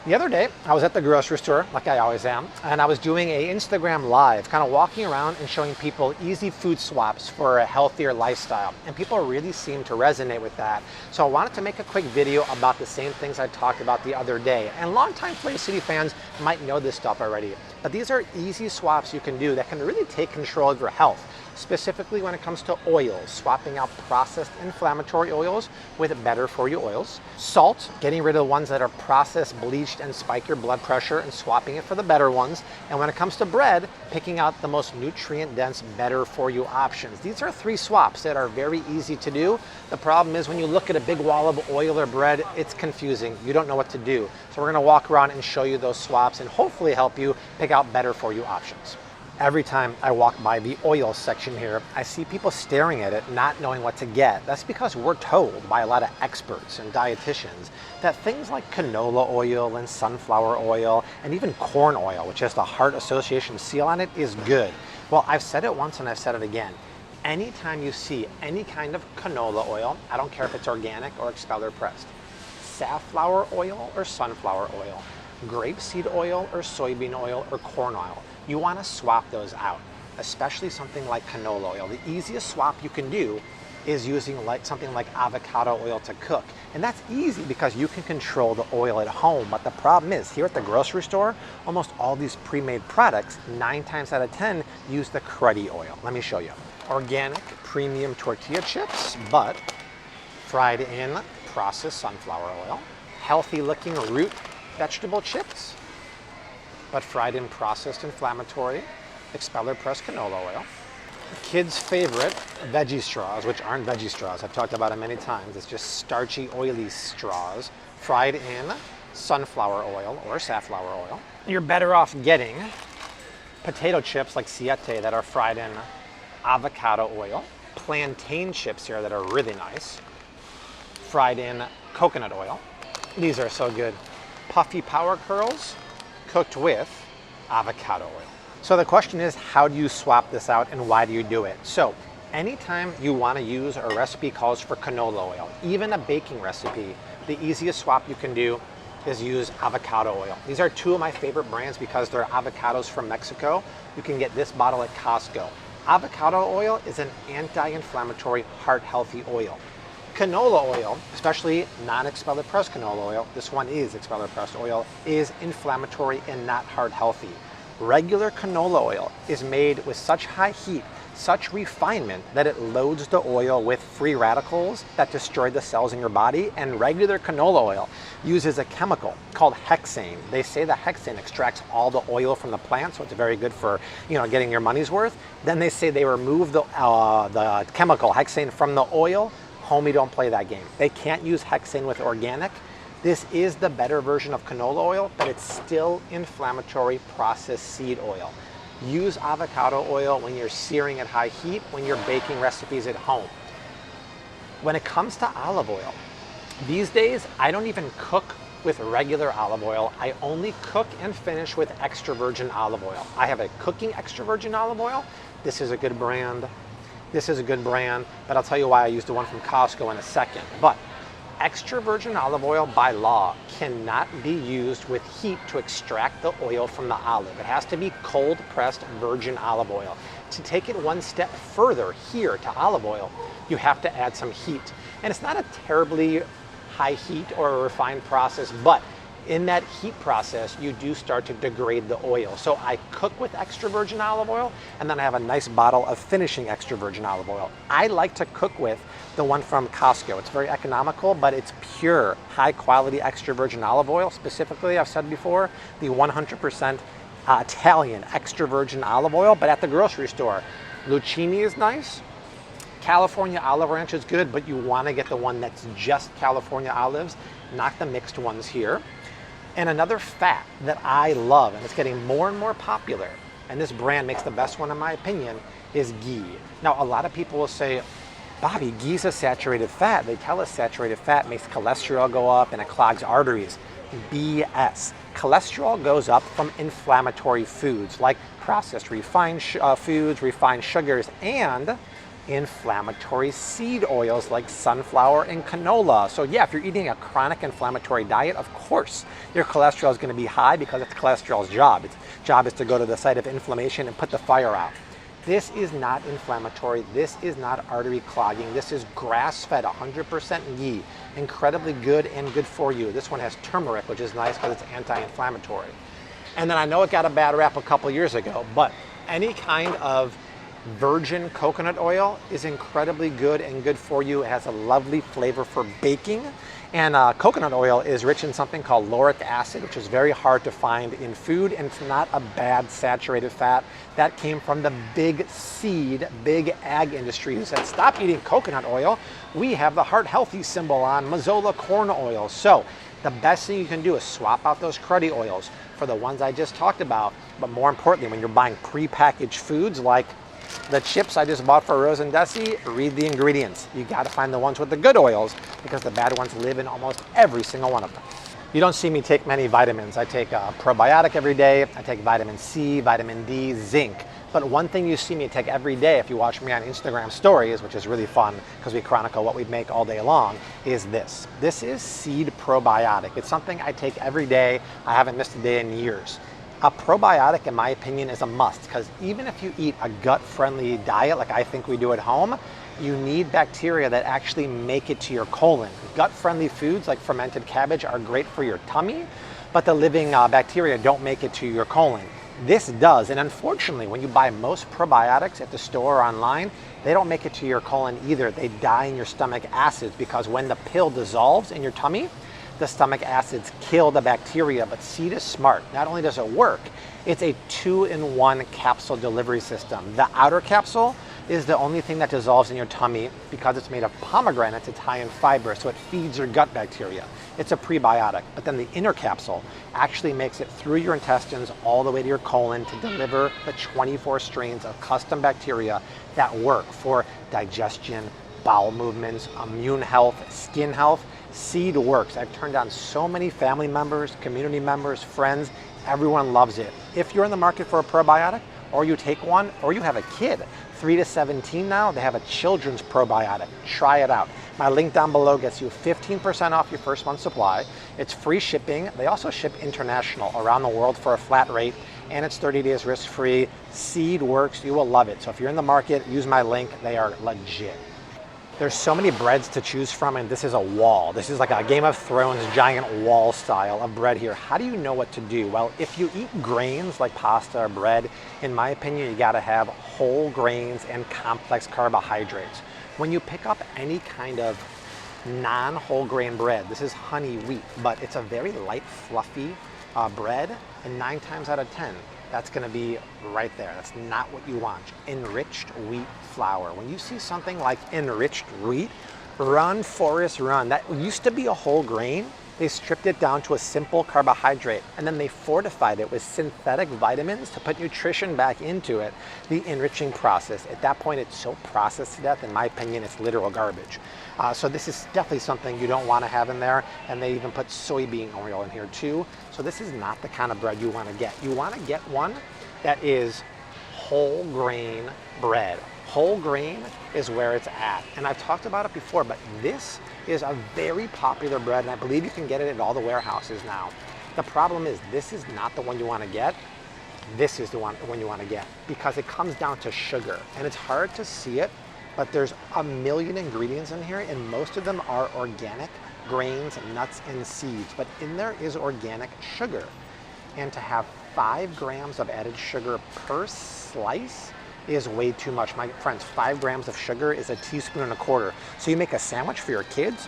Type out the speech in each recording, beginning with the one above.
The other day, I was at the grocery store, like I always am, and I was doing an Instagram live, kind of walking around and showing people easy food swaps for a healthier lifestyle. And people really seemed to resonate with that. So I wanted to make a quick video about the same things I talked about the other day. And longtime Flavor City fans might know this stuff already. But these are easy swaps you can do that can really take control of your health. Specifically when it comes to oils, swapping out processed inflammatory oils with better for you oils. Salt, getting rid of the ones that are processed, bleached, and spike your blood pressure and swapping it for the better ones. And when it comes to bread, picking out the most nutrient dense, better for you options. These are 3 swaps that are very easy to do. The problem is when you look at a big wall of oil or bread, it's confusing. You don't know what to do. So we're gonna walk around and show you those swaps and hopefully help you pick out better for you options. Every time I walk by the oil section here, I see people staring at it, not knowing what to get. That's because we're told by a lot of experts and dietitians that things like canola oil and sunflower oil and even corn oil, which has the Heart Association seal on it, is good. Well, I've said it once and I've said it again. Anytime you see any kind of canola oil, I don't care if it's organic or expeller pressed, safflower oil or sunflower oil, grapeseed oil or soybean oil or corn oil, you want to swap those out, especially something like canola oil. The easiest swap you can do is using something like avocado oil to cook. And that's easy because you can control the oil at home. But the problem is, here at the grocery store, almost all these pre-made products, 9 times out of 10, use the cruddy oil. Let me show you. Organic premium tortilla chips, but fried in processed sunflower oil. Healthy looking root vegetable chips, but fried in processed inflammatory expeller pressed canola oil. Kids' favorite veggie straws, which aren't veggie straws. I've talked about them many times. It's just starchy, oily straws, fried in sunflower oil or safflower oil. You're better off getting potato chips like Siete that are fried in avocado oil, plantain chips here that are really nice, fried in coconut oil. These are so good. Puffy power curls, cooked with avocado oil. So the question is, how do you swap this out and why do you do it? So anytime you want to use a recipe calls for canola oil, even a baking recipe, the easiest swap you can do is use avocado oil. These are 2 of my favorite brands because they're avocados from Mexico. You can get this bottle at Costco. Avocado oil is an anti-inflammatory, heart-healthy oil. Canola oil, especially non-expeller pressed canola oil, this one is expeller pressed oil, is inflammatory and not heart healthy. Regular canola oil is made with such high heat, such refinement, that it loads the oil with free radicals that destroy the cells in your body. And regular canola oil uses a chemical called hexane. They say the hexane extracts all the oil from the plant, so it's very good for, getting your money's worth. Then they say they remove the chemical hexane from the oil. Homie, don't play that game. They can't use hexane with organic. This is the better version of canola oil, but it's still inflammatory processed seed oil. Use avocado oil when you're searing at high heat, when you're baking recipes at home. When it comes to olive oil, these days, I don't even cook with regular olive oil. I only cook and finish with extra virgin olive oil. I have a cooking extra virgin olive oil. This is a good brand. This is a good brand, but I'll tell you why I used the one from Costco in a second. But extra virgin olive oil by law cannot be used with heat to extract the oil from the olive. It has to be cold pressed virgin olive oil. To take it one step further here to olive oil, you have to add some heat. And it's not a terribly high heat or a refined process, but in that heat process, you do start to degrade the oil. So I cook with extra virgin olive oil, and then I have a nice bottle of finishing extra virgin olive oil. I like to cook with the one from Costco. It's very economical, but it's pure, high quality extra virgin olive oil. Specifically, I've said before, the 100% Italian extra virgin olive oil, but at the grocery store. Lucchini is nice. California olive ranch is good, but you want to get the one that's just California olives, not the mixed ones here. And another fat that I love, and it's getting more and more popular, and this brand makes the best one in my opinion, is ghee. Now, a lot of people will say, Bobby, ghee's a saturated fat. They tell us saturated fat makes cholesterol go up and it clogs arteries. BS. Cholesterol goes up from inflammatory foods like processed refined foods, refined sugars, and inflammatory seed oils like sunflower and canola. So yeah, if you're eating a chronic inflammatory diet, of course, your cholesterol is going to be high because it's cholesterol's job. Its job is to go to the site of inflammation and put the fire out. This is not inflammatory. This is not artery clogging. This is grass-fed, 100% ghee. Incredibly good and good for you. This one has turmeric, which is nice because it's anti-inflammatory. And then I know it got a bad rap a couple years ago, but any kind of virgin coconut oil is incredibly good and good for you. It has a lovely flavor for baking. And coconut oil is rich in something called lauric acid, which is very hard to find in food, and it's not a bad saturated fat. That came from the big seed, big ag industry who said, stop eating coconut oil. We have the heart healthy symbol on Mazola corn oil. So the best thing you can do is swap out those cruddy oils for the ones I just talked about. But more importantly, when you're buying prepackaged foods like the chips I just bought for Rose and Desi, read the ingredients. You got to find the ones with the good oils because the bad ones live in almost every single one of them. You don't see me take many vitamins. I take a probiotic every day. I take vitamin C, vitamin D, zinc. But one thing you see me take every day if you watch me on Instagram stories, which is really fun because we chronicle what we make all day long, is this. This is seed probiotic. It's something I take every day. I haven't missed a day in years. A probiotic, in my opinion, is a must because even if you eat a gut-friendly diet like I think we do at home, you need bacteria that actually make it to your colon. Gut-friendly foods like fermented cabbage are great for your tummy, but the living bacteria don't make it to your colon. This does, and unfortunately, when you buy most probiotics at the store or online, they don't make it to your colon either. They die in your stomach acids because when the pill dissolves in your tummy, the stomach acids kill the bacteria, but seed is smart. Not only does it work, it's a 2-in-1 capsule delivery system. The outer capsule is the only thing that dissolves in your tummy because it's made of pomegranates. It's high in fiber, so it feeds your gut bacteria. It's a prebiotic, but then the inner capsule actually makes it through your intestines all the way to your colon to deliver the 24 strains of custom bacteria that work for digestion, bowel movements, immune health, skin health. Seed works. I've turned on so many family members, community members, friends. Everyone loves it. If you're in the market for a probiotic, or you take one, or you have a kid, 3 to 17 now, they have a children's probiotic. Try it out. My link down below gets you 15% off your first month supply. It's free shipping. They also ship international around the world for a flat rate, and it's 30 days risk-free. Seed works. You will love it. So if you're in the market, use my link. They are legit. There's so many breads to choose from, and this is a wall. This is like a Game of Thrones giant wall style of bread here. How do you know what to do? Well, if you eat grains like pasta or bread, in my opinion, you gotta have whole grains and complex carbohydrates. When you pick up any kind of non-whole grain bread, this is honey wheat, but it's a very light, fluffy bread, and 9 times out of 10, that's gonna be right there. That's not what you want. Enriched wheat flour. When you see something like enriched wheat, run, Forrest, run. That used to be a whole grain. They stripped it down to a simple carbohydrate, and then they fortified it with synthetic vitamins to put nutrition back into it, the enriching process. At that point, it's so processed to death, in my opinion, it's literal garbage. So this is definitely something you don't want to have in there, and they even put soybean oil in here too. So this is not the kind of bread you want to get. You want to get one that is whole grain bread. Whole grain is where it's at. And I've talked about it before, but this is a very popular bread, and I believe you can get it at all the warehouses now. The problem is this is not the one you want to get. This is the one you want to get because it comes down to sugar, and it's hard to see it, but there's a million ingredients in here, and most of them are organic grains, nuts, and seeds. But in there is organic sugar. And to have 5 grams of added sugar per slice is way too much. My friends, 5 grams of sugar is a teaspoon and a quarter. So you make a sandwich for your kids,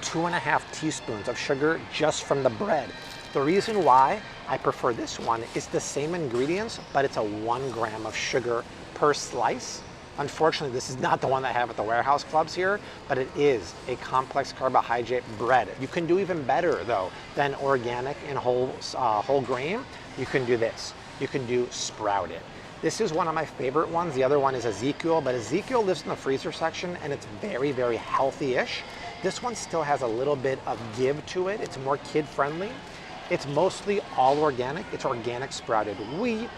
2.5 teaspoons of sugar just from the bread. The reason why I prefer this one is the same ingredients, but it's a 1 gram of sugar per slice. Unfortunately, this is not the one I have at the warehouse clubs here, but it is a complex carbohydrate bread. You can do even better though than organic and whole grain. You can do this. You can do sprouted. This is one of my favorite ones. The other one is Ezekiel, but Ezekiel lives in the freezer section and it's very, very healthy-ish. This one still has a little bit of give to it. It's more kid-friendly. It's mostly all organic. It's organic sprouted wheat.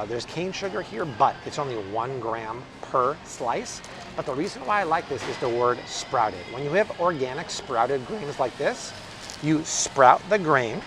There's cane sugar here, but it's only 1 gram per slice. But the reason why I like this is the word sprouted. When you have organic sprouted grains like this, you sprout the grain,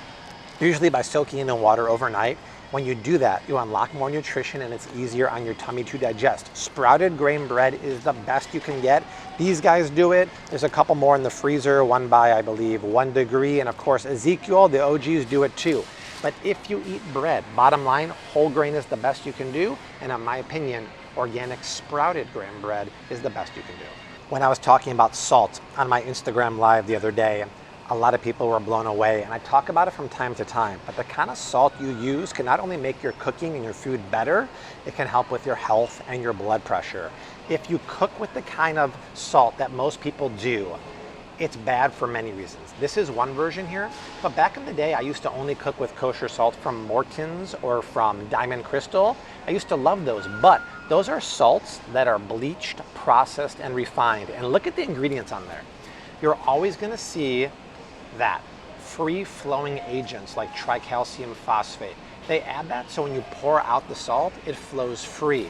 usually by soaking it in water overnight. When you do that, you unlock more nutrition and it's easier on your tummy to digest. Sprouted grain bread is the best you can get. These guys do it. There's a couple more in the freezer, one by, I believe, 1 Degree. And of course, Ezekiel, the OGs do it too. But if you eat bread, bottom line, whole grain is the best you can do. And in my opinion, organic sprouted grain bread is the best you can do. When I was talking about salt on my Instagram live the other day, a lot of people were blown away, and I talk about it from time to time, but the kind of salt you use can not only make your cooking and your food better, it can help with your health and your blood pressure. If you cook with the kind of salt that most people do, it's bad for many reasons. This is one version here, but back in the day, I used to only cook with kosher salt from Morton's or from Diamond Crystal. I used to love those, but those are salts that are bleached, processed, and refined. And look at the ingredients on there. You're always gonna see that free-flowing agents like tricalcium phosphate. They add that so when you pour out the salt, it flows free.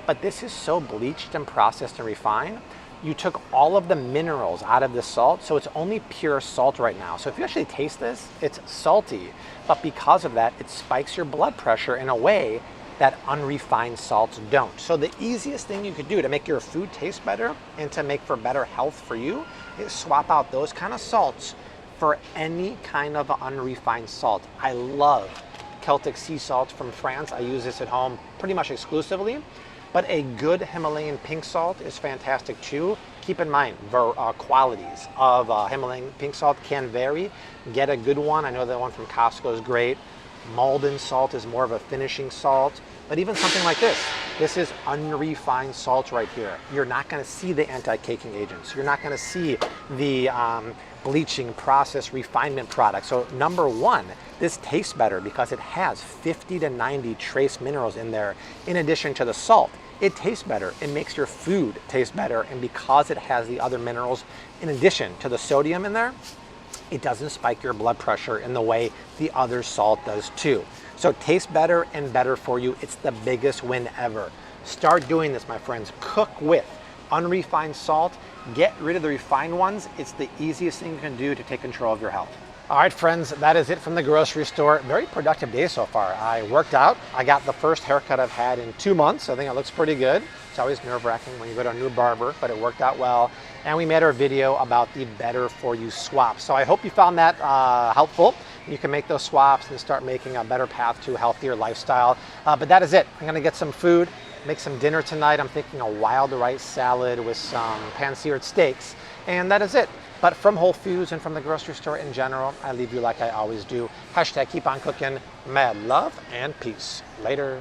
But this is so bleached and processed and refined, you took all of the minerals out of the salt, so it's only pure salt right now. So if you actually taste this, it's salty, but because of that, it spikes your blood pressure in a way that unrefined salts don't. So the easiest thing you could do to make your food taste better and to make for better health for you is swap out those kind of salts for any kind of unrefined salt. I love Celtic sea salt from France. I use this at home pretty much exclusively, but a good Himalayan pink salt is fantastic too. Keep in mind, qualities of Himalayan pink salt can vary. Get a good one. I know the one from Costco is great. Malden salt is more of a finishing salt, but even something like this is unrefined salt right here. You're not gonna see the anti-caking agents. You're not gonna see the bleaching, process, refinement products. So number one, this tastes better because it has 50 to 90 trace minerals in there in addition to the salt. It tastes better, it makes your food taste better, and because it has the other minerals in addition to the sodium in there, it doesn't spike your blood pressure in the way the other salt does too. So it tastes better and better for you. It's the biggest win ever. Start doing this, my friends. Cook with unrefined salt. Get rid of the refined ones. It's the easiest thing you can do to take control of your health. All right, friends, that is it from the grocery store. Very productive day so far. I worked out. I got the first haircut I've had in 2 months. I think it looks pretty good. It's always nerve-wracking when you go to a new barber, but it worked out well. And we made our video about the Better For You swap. So I hope you found that helpful. You can make those swaps and start making a better path to a healthier lifestyle. But that is it. I'm gonna get some food, make some dinner tonight. I'm thinking a wild rice salad with some pan-seared steaks. And that is it. But from Whole Foods and from the grocery store in general, I leave you like I always do. # keep on cooking, mad love and peace. Later.